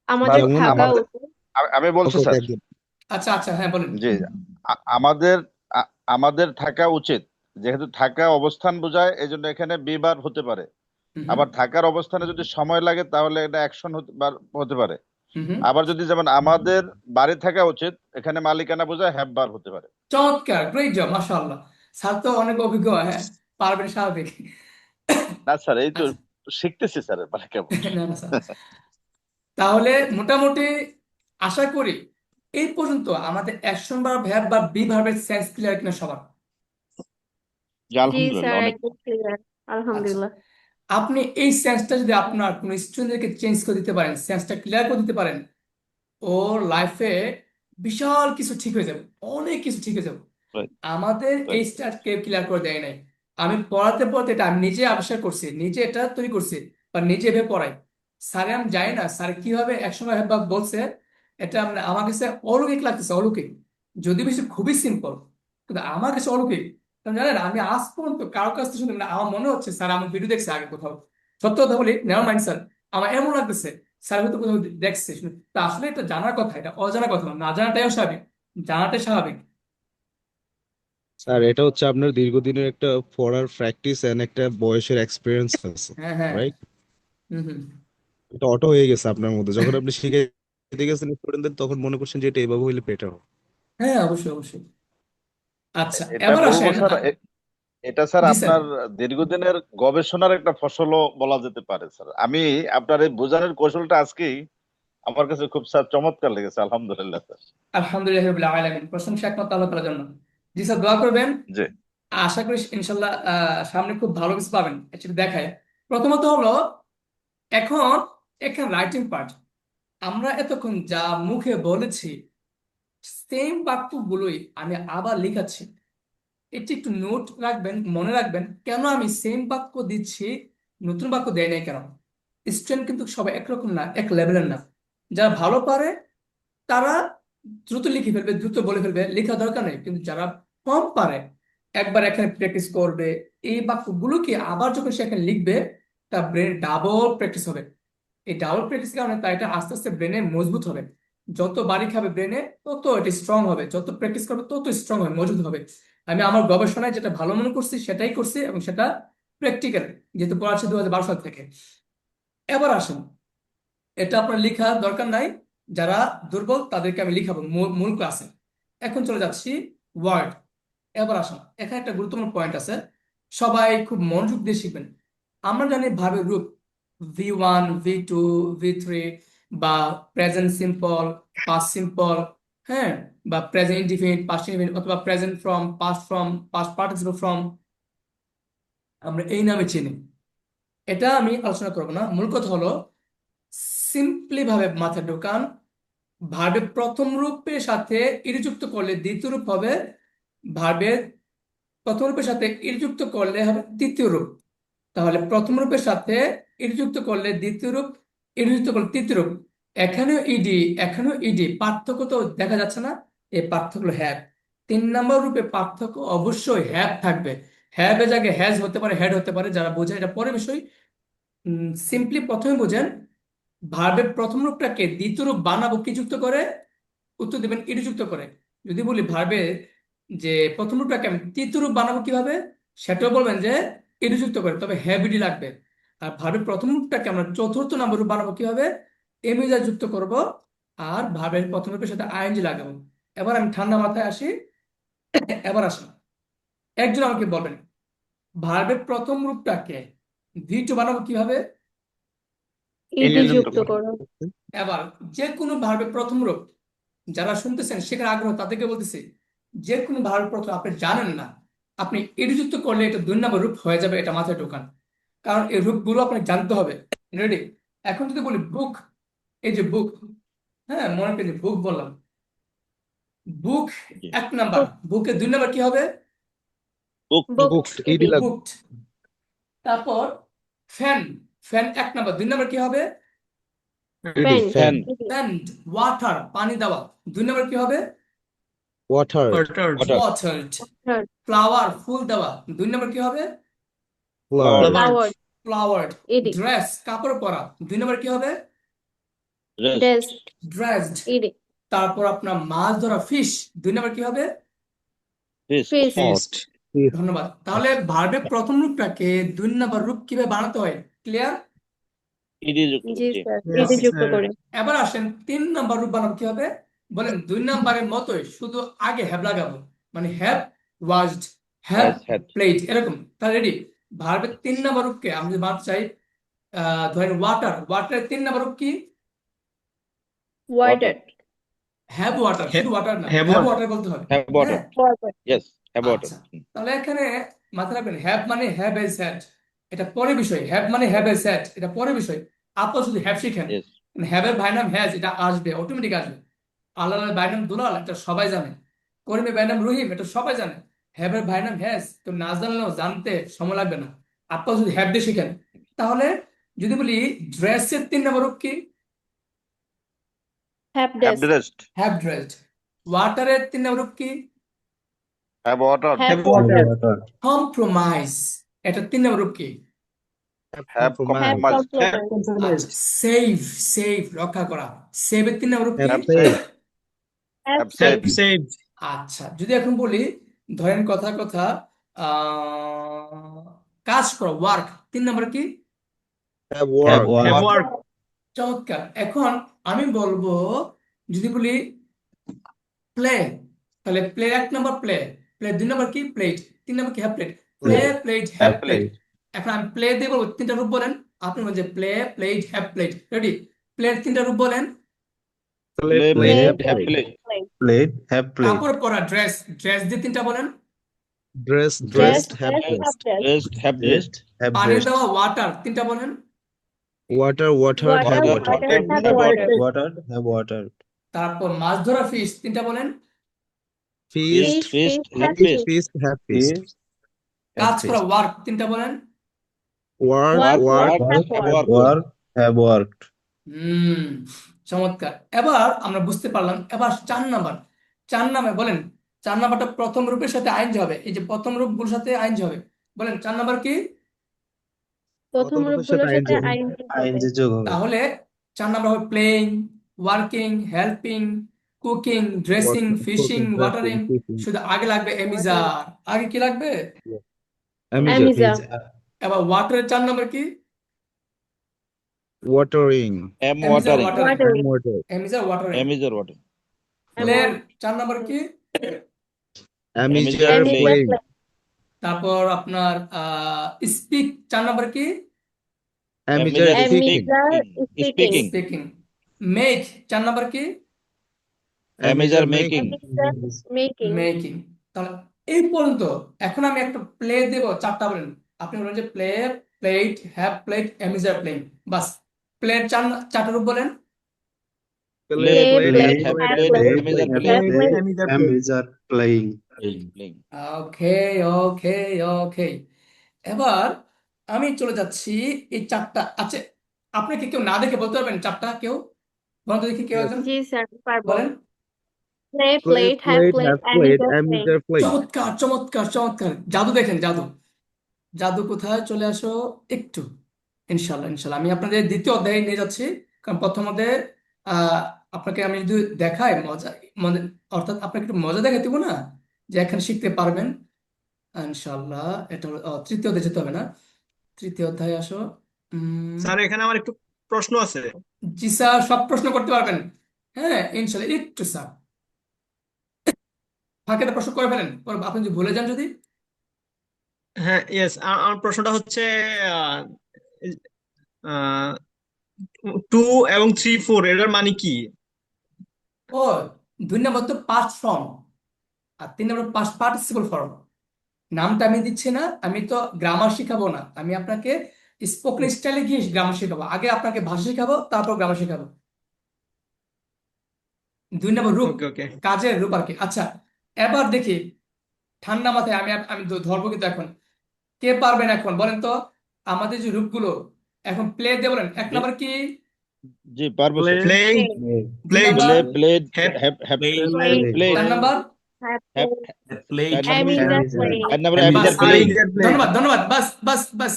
আমাদের যেমন থাকা আমাদের, উচিত। আমি বলছি ওকে ওকে স্যার। একদম। আচ্ছা আচ্ছা, হ্যাঁ বলেন। জি, আমাদের আমাদের থাকা উচিত, যেহেতু থাকা অবস্থান বোঝায় এই জন্য এখানে বিবার হতে পারে। হুম হুম। আবার থাকার অবস্থানে যদি সময় লাগে তাহলে এটা অ্যাকশন হতে পারে। হুম হুম। আবার যদি যেমন আমাদের বাড়ি থাকা উচিত, এখানে মালিকানা বোঝায় হ্যাভ বার হতে পারে। চমৎকার, গ্রেট জব, মাশাআল্লাহ। স্যার তো অনেক অভিজ্ঞ, হ্যাঁ, পারবেন স্বাভাবিক। না স্যার, এই তো আচ্ছা। শিখতেছি স্যার, মানে কেমন। না না স্যার, তাহলে মোটামুটি আশা করি এই পর্যন্ত আমাদের অ্যাকশন বা ভ্যাব বা বি ভার্বের সেন্স ক্লিয়ার কিনা সবার। জি, জি আলহামদুলিল্লাহ, স্যার অনেক। একদম ক্লিয়ার। আচ্ছা, আলহামদুলিল্লাহ। আপনি এই সেন্সটা যদি আপনার কোন স্টুডেন্টকে চেঞ্জ করে দিতে পারেন, সেন্সটা ক্লিয়ার করে দিতে পারেন, ওর লাইফে বিশাল কিছু ঠিক হয়ে যাবে, অনেক কিছু ঠিক হয়ে যাবে। Right, আমাদের এই right. স্টার্ট কেউ ক্লিয়ার করে দেয় নাই। আমি পড়াতে পড়াতে এটা আমি নিজে আবিষ্কার করছি, নিজে এটা তৈরি করছি, বা নিজে ভেবে পড়াই। স্যারে আমি জানি না স্যার কিভাবে একসময় বা বলছে, এটা আমার কাছে অলৌকিক লাগতেছে, অলৌকিক। যদি বেশি খুবই সিম্পল, কিন্তু আমার কাছে অলৌকিক। কারণ জানেন আমি আজ পর্যন্ত কারো কাছ থেকে শুনি না, আমার মনে হচ্ছে স্যার আমার ভিডিও দেখছে আগে কোথাও। সত্য কথা বলি, নেভার মাইন্ড স্যার, আমার এমন লাগতেছে স্যার হয়তো কোথাও দেখছে তা আসলে এটা জানার কথা, এটা অজানা কথা না, না জানাটাও স্বাভাবিক, জানাটাই স্বাভাবিক। স্যার এটা হচ্ছে আপনার দীর্ঘদিনের একটা পড়ার প্র্যাকটিস এন্ড একটা বয়সের এক্সপিরিয়েন্স আছে, হ্যাঁ হ্যাঁ। রাইট? হুম হুম। এটা অটো হয়ে গেছে আপনার মধ্যে, যখন আপনি শিখে গেছেন স্টুডেন্টদের তখন মনে করছেন যে এটা এভাবে হইলে বেটার হবে। হ্যাঁ অবশ্যই অবশ্যই। আচ্ছা এটা এবার বলবো আসেন স্যার, এটা স্যার জি স্যার। আপনার দীর্ঘদিনের গবেষণার একটা ফসলও বলা যেতে পারে স্যার। আমি আপনার এই বোঝানোর কৌশলটা আজকেই আমার কাছে খুব স্যার চমৎকার লেগেছে, আলহামদুলিল্লাহ স্যার। আলহামদুলিল্লাহ রাব্বিল আলামিন, প্রশংসা একমাত্র আল্লাহ তাআলার জন্য। জি স্যার, দোয়া করবেন। জি আশা করি ইনশাল্লাহ সামনে খুব ভালো কিছু পাবেন। অ্যাকচুয়ালি দেখায় প্রথমত হলো এখন এখানে রাইটিং পার্ট, আমরা এতক্ষণ যা মুখে বলেছি সেম বাক্যগুলোই আমি আবার লিখাচ্ছি। এটি একটু নোট রাখবেন, মনে রাখবেন কেন আমি সেম বাক্য দিচ্ছি, নতুন বাক্য দেয় নাই কেন। স্টুডেন্ট কিন্তু সবাই একরকম না, এক লেভেলের না। যারা ভালো পারে তারা দ্রুত লিখে ফেলবে, দ্রুত বলে ফেলবে, লেখা দরকার নেই। কিন্তু যারা কম পারে একবার এখানে প্র্যাকটিস করবে, এই বাক্যগুলোকে আবার যখন সে এখানে লিখবে তার ব্রেন ডাবল প্র্যাকটিস হবে। এই ডাবল প্র্যাকটিস কারণে তার এটা আস্তে আস্তে ব্রেনে মজবুত হবে। যত বাড়ি খাবে ব্রেনে তত এটি স্ট্রং হবে, যত প্র্যাকটিস করবে তত স্ট্রং হবে, মজবুত হবে। আমি আমার গবেষণায় যেটা ভালো মনে করছি সেটাই করছি, এবং সেটা প্র্যাকটিক্যাল, যেহেতু পড়াচ্ছি 2012 সাল থেকে। এবার আসুন, এটা আপনার লেখা দরকার নাই, যারা দুর্বল তাদেরকে আমি লিখাবো মূল ক্লাসে। এখন চলে যাচ্ছি ওয়ার্ড। এবার আসুন, এখানে একটা গুরুত্বপূর্ণ পয়েন্ট আছে, সবাই খুব মনোযোগ দিয়ে শিখবেন। আমরা জানি ভার্বের রূপ V1, V2, V3, বা প্রেজেন্ট সিম্পল, পাস্ট সিম্পল, হ্যাঁ, বা প্রেজেন্ট ইনডিফিনিট, পাস্ট ইনডিফিনিট, অথবা present form, past participle form, আমরা এই নামে চিনি। এটা আমি আলোচনা করবো না, মূল কথা হলো সিম্পলি ভাবে মাথায় ঢোকান। ভার্বের প্রথম রূপের সাথে ইডি যুক্ত করলে দ্বিতীয় রূপ হবে, ভার্বের প্রথম রূপের সাথে ইডি যুক্ত করলে হবে তৃতীয় রূপ। তাহলে প্রথম রূপের সাথে ইডি যুক্ত করলে দ্বিতীয় রূপ, ইডি যুক্ত করলে তৃতীয় রূপ। এখানেও ইডি, এখানেও ইডি, পার্থক্য তো দেখা যাচ্ছে না? এই পার্থক্য হ্যাভ। 3 নম্বর রূপে পার্থক্য অবশ্যই হ্যাভ থাকবে। হ্যাভ এর জায়গায় হ্যাজ হতে পারে, হেড হতে পারে, যারা বোঝেন এটা পরে বিষয়। সিম্পলি প্রথমে বোঝেন ভার্বের প্রথম রূপটাকে দ্বিতীয় রূপ বানাবো কি যুক্ত করে, উত্তর দিবেন ইডি যুক্ত করে। যদি বলি ভার্বে যে প্রথম রূপটাকে আমি তৃতীয় রূপ বানাবো কিভাবে, সেটাও বলবেন যে ইডি যুক্ত করে, তবে হ্যাবিডি লাগবে। আর ভার্বের প্রথম রূপটাকে আমরা চতুর্থ নম্বর রূপ বানাবো কিভাবে, এমিজা যুক্ত করব, আর ভার্বের প্রথম রূপের সাথে আইএনজি লাগাবো। এবার আমি ঠান্ডা মাথায় আসি। এবার আসুন, একজন আমাকে বলবেন ভার্বের প্রথম রূপটাকে V2 বানাবো কিভাবে। ইডি ইডি যুক্ত যুক্ত করে। করো। এবার যে কোনো ভার্বের প্রথম রূপ, যারা শুনতেছেন শেখার আগ্রহ তাদেরকে বলতেছি, যে কোনো ভার্বের প্রথম আপনি জানেন না, আপনি ইডি যুক্ত করলে এটা 2 নম্বর রূপ হয়ে যাবে, এটা মাথায় ঢোকান। কারণ এই রূপগুলো আপনাকে জানতে হবে। রেডি? এখন যদি বলি বুক, এই যে বুক, হ্যাঁ মনে করি বুক বললাম, বুক জি 1 নম্বর, বুকের 2 নম্বর কি হবে, book booked, booked, ED ED. লাগবে। বুকড। তারপর ফ্যান, ফ্যান 1 নম্বর, 2 নম্বর কি হবে, ED, fan, fan. ED. Sand, water, পানি দেওয়া, 2 নম্বর কি হবে, ওয়াটার, ওয়াটার ওয়াটার্ড। ফ্লাওয়ার, ফুল দেওয়া, 2 নম্বর কি হবে, flower, flower, flowered. ED. Dress, কাপড় পরা, 2 নম্বর কি হবে, রেস্ট ডেস্ক, ড্রেসড। ইডি। তারপর আপনার মাছ ধরা, ফিশ, 2 নম্বর কি হবে, ফিস্ট ফিস্ট, ফিস্ট। ধন্যবাদ। তাহলে ভার্বের প্রথম রূপটাকে 2 নম্বর রূপ কিভাবে বানাতে হয়, ক্লিয়ার? ইডি যুক্ত জি করে। জি স্যার, ইডি যুক্ত করে। এবার আসেন 3 নম্বর রূপ বানাবো কি হবে, বলেন 2 নম্বরের মতোই, শুধু আগে হ্যাভ লাগাবো, মানে have ওয়াজড, have has had played, এরকম। তাহলে রেডি? ভার্বের 3 নম্বর রূপকে আমি যদি বানাতে চাই, ধরেন ওয়াটার, ওয়াটারের 3 নম্বর রূপ কি, ওয়াটার ওয়াটার, হ্যাভ ওয়াটার, শুধু ওয়াটার না, হ্যাভ হ্যাভ ওয়াটার। ওয়াটার বলতে হবে। Have water. হ্যাঁ, ওয়াটার। Yes have water. আচ্ছা। তাহলে এখানে মাথায় রাখবেন হ্যাভ মানে হ্যাভ এজ হ্যাড, এটা পরে বিষয়। হ্যাভ মানে হ্যাভ এজ হ্যাড, এটা পরে বিষয়। আপনার যদি হ্যাভ শিখেন, ইয়েস হ্যাভের ভাই নাম হ্যাজ, এটা আসবে, অটোমেটিক আসবে। আল্লাহর ভাই নাম দুলাল, এটা সবাই জানে। করিমের ভাই নাম রহিম, এটা সবাই জানে। হ্যাভের ভাই নাম হ্যাজ, তো না জানলেও জানতে সময় লাগবে না। আপনার যদি হ্যাভ দিয়ে শিখেন, তাহলে যদি বলি ড্রেসের 3 নম্বর রূপ কি, have have desk, dressed have dressed. ওয়াটারের 3 নম্বর রূপ কি, have water, have Have water. Water, compromise, এটা 3 নম্বর রূপ কি? Have have compromise, Have compromise, আচ্ছা, compromised. সেভ, সেভ রক্ষা করা, সেভের 3 নম্বর রূপ কি? Have Save. Save, have have save, save, Have saved. আচ্ছা, যদি এখন বলি ধরেন কথা কথা কাজ করো, ওয়ার্ক, 3 নম্বর কি? Have have work. Have work, work. চমৎকার। এখন আমি বলবো যদি বলি প্লে, তাহলে প্লে 1 নম্বর প্লে, প্লে 2 নম্বর কি? প্লেট, 3 নম্বর কি? Have plate, play Play. Played have have played. Plate, এখন আমি প্লে দিয়ে বলবো 3টা রূপ বলেন, আপনি বলেন যে play played have played, ready? প্লের 3টা রূপ বলেন। Play, play play, play have played have play. Played, played, Played. Have played. কাপড় পরা, ড্রেস, ড্রেস দিয়ে 3টা বলেন। Dress, dress dressed, have dress dressed. Have dress, dressed have dressed, Have পানি dressed. দেওয়া, ওয়াটার, 3টা বলেন। Water, watered, water have water watered. Water have have water, water, Watered. Have watered. তারপর মাছ ধরা, ফিশ, 3টা বলেন। Feast, fish feast fish have have feast, feast, fish, feast, have feast. Feast. কাজ Have করা, feast. Work, 3টা বলেন। Work, work work, work have have work, work, Work. Have worked. হুম, চমৎকার। এবার আমরা বুঝতে পারলাম। এবার 4 নম্বর, 4 নম্বর বলেন, 4 নম্বরটা প্রথম রূপের সাথে আইনজ হবে, এই যে প্রথম রূপগুলোর সাথে আইনজ হবে, বলেন 4 নম্বর কি? প্রথম প্রথম রূপের রূপগুলোর সাথে সাথে আইনজীবী। আইএনজি হবে। ING যোগ হবে। তাহলে 4 নম্বর হবে playing, working, helping, cooking, dressing, Water, fishing, cooking, watering. dressing, fishing. শুধু আগে লাগবে ওয়াটার, এমিজার, আগে কি লাগবে? Amateur, অ্যামিজা, এবার ওয়াটারের 4 নম্বর কি? watering, M এমিজার, watering, watering, watering, water, এমিজার, watering. এমিজার water, প্লের 4 নম্বর কি? amateur, এমিজার অ্যামিজা প্লেইং, playing, প্লে, তারপর আপনার স্পিক, 4 নম্বর কি? amateur, এমিজার speaking, অ্যামিজা speaking, speaking, speaking. Make, 4 নম্বর কি? এমিজার amateur making, making, অ্যামিজা making, making. তাহলে এই পর্যন্ত। এখন আমি একটা প্লে দেব, 4টা বলেন, আপনি বলেন যে play, played, have played, am is are playing, বাস। প্লের 4টা রূপ বলেন। Play play played played have have played, played am is are have played, played, Amateur playing. Playing. Okay, okay, okay. এবার আমি চলে যাচ্ছি এই 4টা। আচ্ছা, আপনি কি কেউ না দেখে বলতে পারবেন 4টা? কেউ বলেন তো দেখি, কেউ yes, একজন জি স্যার পারবো। বলেন। Play play, played have played, played have played, am is playing, amateur playing. চমৎকার, চমৎকার, চমৎকার। জাদু দেখেন, জাদু, জাদু কোথায়? চলে আসো একটু। ইনশাল্লাহ, ইনশাল্লাহ আমি আপনাদের দ্বিতীয় অধ্যায়ে নিয়ে যাচ্ছি। কারণ প্রথম অধ্যায়ে আহ আপনাকে আমি যদি দেখাই মজা, মানে অর্থাৎ আপনাকে একটু মজা দেখাই দিব না, যে এখানে শিখতে পারবেন ইনশাল্লাহ। এটা হলো তৃতীয় অধ্যায়ে যেতে হবে না, তৃতীয় অধ্যায়ে আসো। স্যার এখানে আমার একটু প্রশ্ন আছে। জি স্যার, সব প্রশ্ন করতে পারবেন। হ্যাঁ ইনশাল্লাহ, একটু স্যার ফাঁকে তো প্রশ্ন করে ফেলেন, পরে আপনি যদি ভুলে যান যদি। হ্যাঁ, ইয়েস, আমার প্রশ্নটা হচ্ছে টু এবং 3, 4 এটার মানে কি? ও, 2 নম্বর তো পাস্ট ফর্ম, আর 3 নম্বর পাস্ট পার্টিসিপল ফর্ম। নামটা আমি দিচ্ছি না, আমি তো গ্রামার শিখাবো না, আমি আপনাকে স্পোকেন স্টাইলে গিয়ে গ্রামার শেখাবো। আগে আপনাকে ভাষা শেখাবো, তারপর গ্রামার শেখাবো। 2 নম্বর রূপ, ওকে, ওকে। কাজের রূপ আর কি। আচ্ছা, এবার দেখি ঠান্ডা মাথায় আমি আমি ধরবো কিন্তু এখন। কে পারবেন এখন বলেন তো আমাদের যে রূপগুলো? এখন প্লে দিয়ে বলেন। 1 নম্বর কি? জি পারবো স্যার। প্লেইং, দুই প্লেড, নম্বর play played have have have played played, 4 নম্বর হ্যাভ হ্যাভ প্লেট 4 নম্বর অ্যামিজা প্লেইং, 4 নম্বর বাস, এমিজার প্লেইং, ধন্যবাদ, ধন্যবাদ, বাস, বাস, বাস।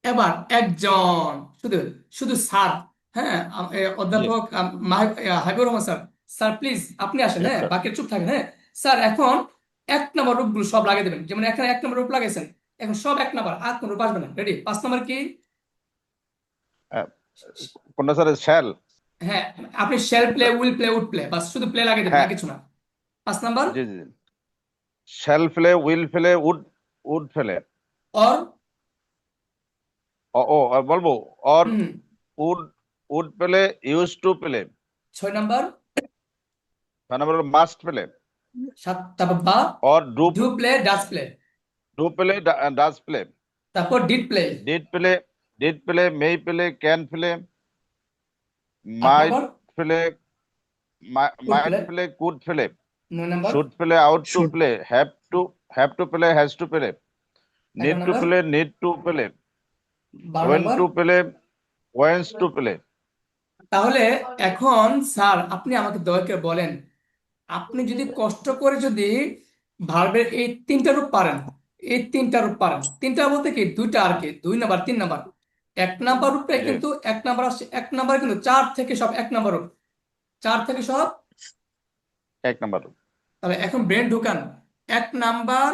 এবার একজন, শুধু শুধু স্যার, হ্যাঁ জি অধ্যাপক Habibur Rahman sir, sir please আপনি আসেন, ইয়েস হ্যাঁ স্যার। বাকি চুপ থাকেন, হ্যাঁ স্যার। এখন 1 নম্বর রূপগুলো সব লাগিয়ে দেবেন, যেমন এখানে 1 নম্বর রূপ লাগাইছেন, এখন সব 1 নম্বর, আর কোন রূপ আসবে না, রেডি? 5 নম্বর কি? কোনটা স্যার? শ্যাল, হ্যাঁ, আপনি shall play, will play, would play, বাস শুধু প্লে লাগিয়ে দেবেন, হ্যাঁ আর কিছু না। 5 নম্বর জি জি, shall play, will play, would would play, or, আর বলবো or hmm. Would would play, use to play, 6 নম্বর 6 নম্বর মাস্ট প্লে, 7, তারপর বা, or do do play, does play, do play, does play, তারপর did play. Did play, may play, can play, 8 mite number play, could might play. Play, could play, 9 number should play, out to should, play, have to play, has to play, 11 need to number play, need to play, 12 when number. to play, wants to play. তাহলে এখন sir আপনি আমাকে দয়া করে বলেন, আপনি যদি কষ্ট করে যদি ভার্বের এই তিনটা রূপ পারেন, এই তিনটা রূপ পারেন। তিনটা বলতে কি দুইটা আর কি, 2 নাম্বার 3 নাম্বার। 1 নাম্বার রূপে জি কিন্তু 1 নাম্বার আসছে, 1 নাম্বার কিন্তু 4 থেকে সব 1 নাম্বার রূপ, 4 থেকে সব। 1 নাম্বার। তাহলে এখন ব্রেন ঢুকান, 1 নাম্বার